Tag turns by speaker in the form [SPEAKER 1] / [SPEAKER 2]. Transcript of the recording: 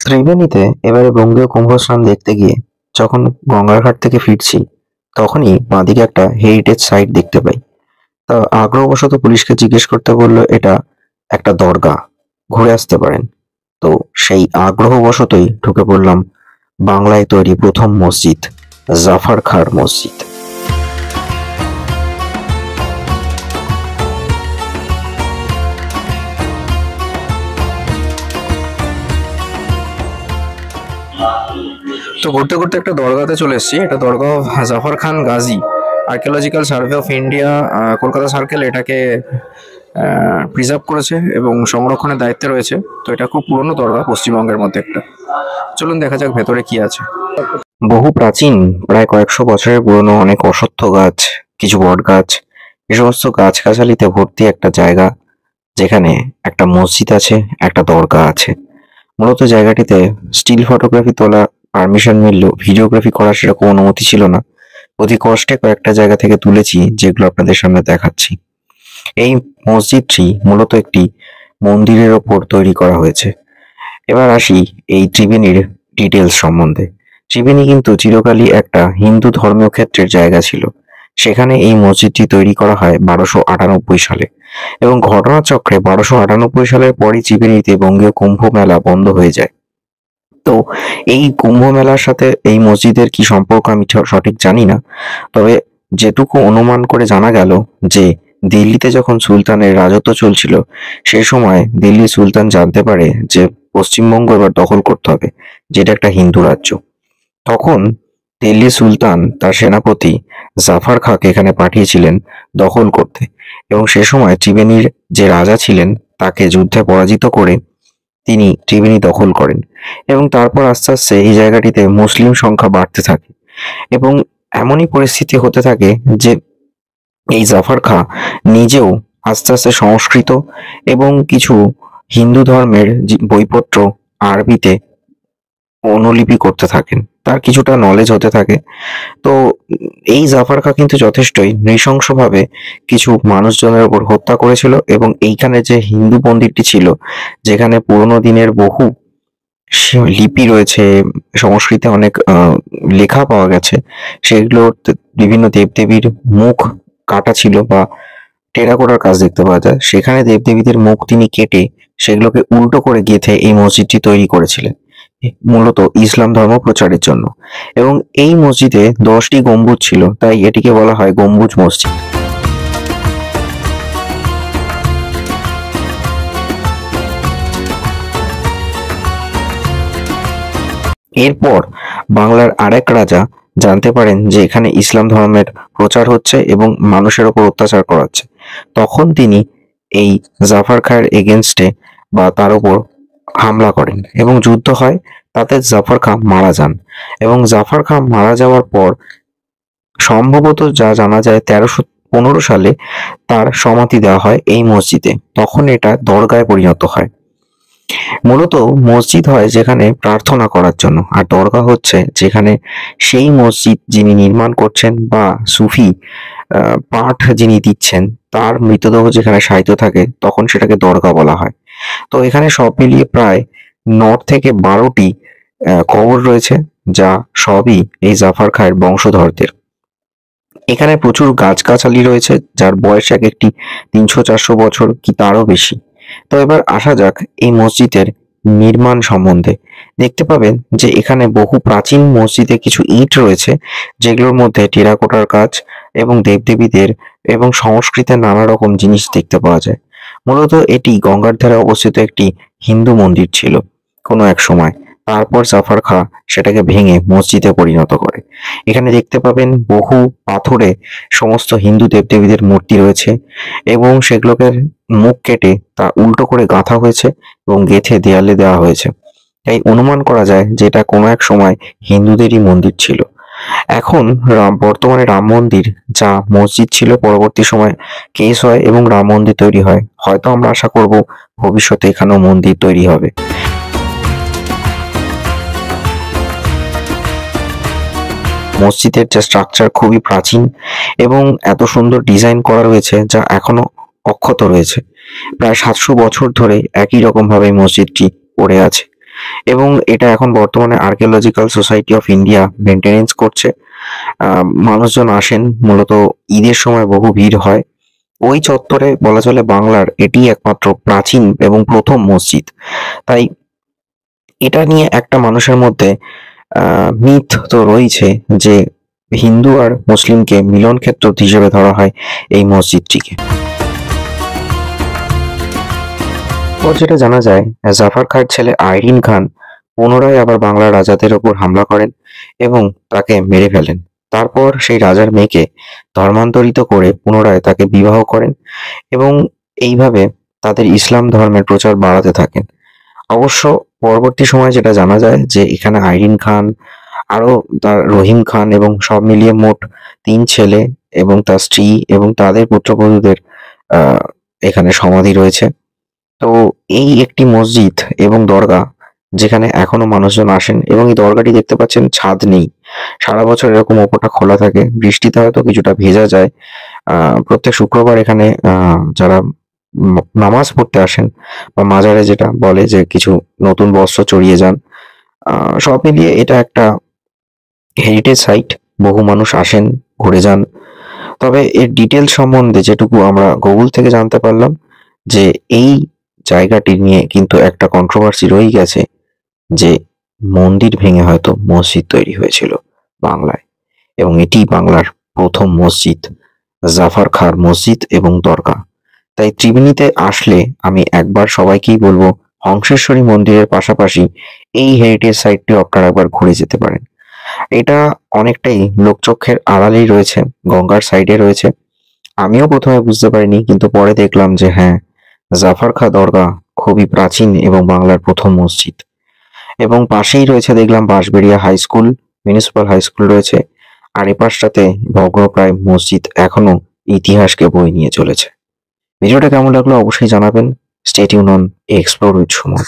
[SPEAKER 1] ত্রিবেণীতে এবারে বঙ্গীয় কুম্ভ স্নান দেখতে গিয়ে যখন গঙ্গার ঘাট থেকে ফিরছি তখনই বাঁদিকে একটা হেরিটেজ সাইট দেখতে পাই। তা আগ্রহবশত পুলিশকে জিজ্ঞেস করতে বললো এটা একটা দরগা, ঘুরে আসতে পারেন। তো সেই আগ্রহবশতই ঢুকে পড়লাম বাংলায় তৈরি প্রথম মসজিদ, জাফর খাঁর মসজিদ। তো ঘুরতে ঘুরতে একটা দরগাতে চলে এসেছি। এটা দরগা of Zafar Khan Ghazi. Archaeological survey of India Kolkata circle এটাকে প্রিজার্ভ করেছে এবং সংরক্ষণের দায়িত্বে রয়েছে। তো এটা খুব পুরনো দরগা, পশ্চিমবঙ্গের মধ্যে একটা। চলুন দেখা যাক ভেতরে কি আছে। বহু প্রাচীন, প্রায় কয়েকশো বছরের পুরনো অনেক অশ্বত্থ গাছ, কিছু বট গাছ, এ সমস্ত গাছগাছালিতে ভর্তি একটা জায়গা, যেখানে একটা মসজিদ আছে, একটা দরগা আছে। মূলত জায়গাটিতে স্টিল ফটোগ্রাফি তোলা পারমিশন মিললেও ভিডিওগ্রাফি করার সেরকম অনুমতি ছিল না। অতি কষ্টে কয়েকটা জায়গা থেকে তুলেছি, যেগুলো আপনাদের সামনে দেখাচ্ছি। এই মসজিদটি মূলত একটি মন্দিরের ওপর তৈরি করা হয়েছে। এবার আসি এই ত্রিবেণীর ডিটেলস সম্বন্ধে। ত্রিবেণী কিন্তু চিরকালই একটা হিন্দু ধর্মীয় ক্ষেত্রের জায়গা ছিল। সেখানে এই মসজিদটি তৈরি করা হয় 1298 সালে এবং ঘটনাচক্রে 1298 সালের পরই ত্রিবেণীতে বঙ্গীয় কুম্ভ মেলা বন্ধ হয়ে যায়। তো এই কুম্ভ মেলার সাথে এই মসজিদের কি সম্পর্ক আমি সঠিক জানি না, তবে যেটুকু অনুমান করে জানা গেল যে দিল্লিতে যখন সুলতানের রাজত্ব চলছিল সেই সময় দিল্লি সুলতান জানতে পারে যে পশ্চিমবঙ্গ এবার দখল করতে হবে, যেটা একটা হিন্দু রাজ্য। তখন দিল্লি সুলতান তার সেনাপতি জাফর খাঁকে এখানে পাঠিয়েছিলেন দখল করতে এবং সে সময় ত্রিবেণীর যে রাজা ছিলেন তাকে যুদ্ধে পরাজিত করে তিনি ত্রিবেণী দখল করেন এবং তারপর আস্তে আস্তে এই জায়গাটিতে মুসলিম সংখ্যা বাড়তে থাকে এবং এমনই পরিস্থিতি হতে থাকে যে এই জাফর খাঁ নিজেও আস্তে আস্তে সংস্কৃত এবং কিছু হিন্দু ধর্মের বইপত্র আরবিতে অনুলিপি করতে থাকেন, তার কিছুটা নলেজ হতে থাকে। তো এই জাফর খাঁ কিন্তু যথেষ্টই নৃশংসভাবে কিছু মানুষজনের উপর হত্যা করেছিল এবং এইখানে যে হিন্দু মন্দিরটি ছিল, যেখানে পুরোনো দিনের বহু লিপি রয়েছে, সংস্কৃতে অনেক লেখা পাওয়া গেছে, সেগুলোর বিভিন্ন দেবদেবীর মুখ কাটা ছিল বা টেরাকোটার কাজ দেখতে পাওয়া যায়। সেখানে দেবদেবীদের মুখ তিনি কেটে সেগুলোকে উল্টো করে গেঁথে এই মসজিদটি তৈরি করেছিলেন, মূলত ইসলাম ধর্ম প্রচারের জন্য। এবং এই মসজিদে 10টি গম্বুজ ছিল, তাই এটিকে বলা হয় গম্বুজ মসজিদ। এরপর বাংলার আরেক রাজা জানতে পারেন যে এখানে ইসলাম ধর্মের প্রচার হচ্ছে এবং মানুষের ওপর অত্যাচার করা হচ্ছে। তখন তিনি এই জাফর খাঁর এগেনস্টে বা তার উপর হামলা করেন এবং যুদ্ধ হয়, তাতে জাফর খাঁ মারা যান এবং জাফর খাঁ মারা যাওয়ার পর সম্ভবত যা জানা যায় 1315 সালে তার সমাধি দেওয়া হয় এই মসজিদে। তখন এটা দরগায় পরিণত হয়। মূলত মসজিদ হয় যেখানে প্রার্থনা করার জন্য, আর দরগা হচ্ছে যেখানে সেই মসজিদ যিনি নির্মাণ করছেন বা সুফি পাঠ যিনি দিচ্ছেন তার মৃতদেহ যেখানে শায়িত থাকে, তখন সেটাকে দরগা বলা হয়। তো এখানে সব মিলিয়ে প্রায় 9 থেকে 12টি কবর রয়েছে, যা সবই এই জাফর খাঁর বংশধরদের। এখানে প্রচুর গাছগাছালি রয়েছে, যার বয়স এক একটি 300-400 বছর কি তারও বেশি। তো এবার আসা যাক এই মসজিদের নির্মাণ সম্বন্ধে। দেখতে পাবেন যে এখানে বহু প্রাচীন মসজিদে কিছু ইট রয়েছে, যেগুলোর মধ্যে টেরাকোটার কাজ এবং দেবদেবীদের এবং সংস্কৃতের নানা রকম জিনিস দেখতে পাওয়া যায়। মূলত এটি গঙ্গার ধারে অবস্থিত একটি হিন্দু মন্দির ছিল কোনো এক সময়। তারপর জাফর খাঁ সেটাকে ভেঙে মসজিদে পরিণত করে। এখানে দেখতে পাবেন বহু পাথরে সমস্ত হিন্দু দেবদেবীদের মূর্তি রয়েছে এবং সেগুলোকে মুখ কেটে তা উল্টো করে গাঁথা হয়েছে এবং গেঁথে দেয়ালে দেওয়া হয়েছে। তাই অনুমান করা যায় যে এটা কোনো এক সময় হিন্দুদেরই মন্দির ছিল। এখন বর্তমানে রাম মন্দির যা মসজিদ ছিল, পরবর্তী সময় কেস হয় এবং রাম মন্দির তৈরি হয়। হয়তো আমরা আশা করব ভবিষ্যতে এখানেও মন্দির তৈরি হবে। মসজিদের যে স্ট্রাকচার খুবই প্রাচীন এবং এত সুন্দর ডিজাইন করা রয়েছে যা এখনো অক্ষত রয়েছে। প্রায় 700 বছর ধরে একই রকম ভাবে মসজিদটি পড়ে আছে। এবং এটা এখন বর্তমানে archaeological society of India maintenance করছে। মানুষজন আসেন, মূলত ঈদের সময় বহু ভিড় হয়। ওই চত্বরে বলা চলে বাংলার এটি একমাত্র প্রাচীন এবং প্রথম মসজিদ। তাই এটা নিয়ে একটা মানুষের মধ্যে মিথ তো রয়েছে যে হিন্দু আর মুসলিমকে মিলন ক্ষেত্র হিসেবে ধরা হয় এই মসজিদটিকে। পর যেটা জানা যায়, জাফর খাঁর ছেলে আইরিন খান পুনরায় আবার বাংলার রাজাদের ওপর হামলা করেন এবং তাকে মেরে ফেলেন। তারপর সেই রাজার মেয়েকে ধর্মান্তরিত করে পুনরায় তাকে বিবাহ করেন এবং এইভাবে তাদের ইসলাম ধর্মের প্রচার বাড়াতে থাকেন। অবশ্য পরবর্তী সময়ে যেটা জানা যায় যে এখানে আইরিন খান, আরো তার রহিম খান এবং সব মিলিয়ে মোট ৩ ছেলে এবং তার স্ত্রী এবং তাদের পুত্রবধূদের আহ এখানে সমাধি রয়েছে। তো এই একটি মসজিদ এবং দরগা যেখানে এখনো মানুষজন আসেন, এবং এই দরগাটি দেখতে পাচ্ছেন ছাদ নেই, সারা বছর এরকম ওপরটা খোলা থাকে, বৃষ্টিতে হয়তো কিছুটা ভেজা যায়। প্রত্যেক শুক্রবার এখানে যারা নামাজ পড়তে আসেন বা মাজারে যেটা বলে যে কিছু নতুন বস্ত্র চড়িয়ে যান, সব মিলিয়ে এটা একটা হেরিটেজ সাইট। বহু মানুষ আসেন, ঘুরে যান। তবে এর ডিটেল সম্বন্ধে যেটুকু আমরা গুগল থেকে জানতে পারলাম যে এই জায়গাটি নিয়ে কিন্তু একটা কন্ট্রোভার্সি রয়ে গেছে যে মন্দির ভেঙে হয়তো মসজিদ তৈরি হয়েছিল বাংলায়, এবং এটি বাংলার প্রথম মসজিদ, জাফর খাঁর মসজিদ এবং দরগা। তাই ত্রিবেণীতে আসলে আমি একবার সবাইকেই বলবো হংসেশ্বরী মন্দিরের পাশাপাশি এই হেরিটেজ সাইটটিও আপনারা একবার ঘুরে যেতে পারেন। এটা অনেকটাই লোকচক্ষের আড়ালেই রয়েছে, গঙ্গার সাইডে রয়েছে। আমিও প্রথমে বুঝতে পারিনি, কিন্তু পরে দেখলাম যে হ্যাঁ, জাফর খাঁ দরগা খুবই প্রাচীন এবং বাংলার প্রথম মসজিদ। এবং পাশেই রয়েছে দেখলাম Bansberia high school, municipal high school রয়েছে। আর এপাশটাতে ভগ্নপ্রায় মসজিদ এখনো ইতিহাসকে বয়ে নিয়ে চলেছে। ভিডিওটা কেমন লাগলো অবশ্যই জানাবেন। Stay tune on explore with Suman.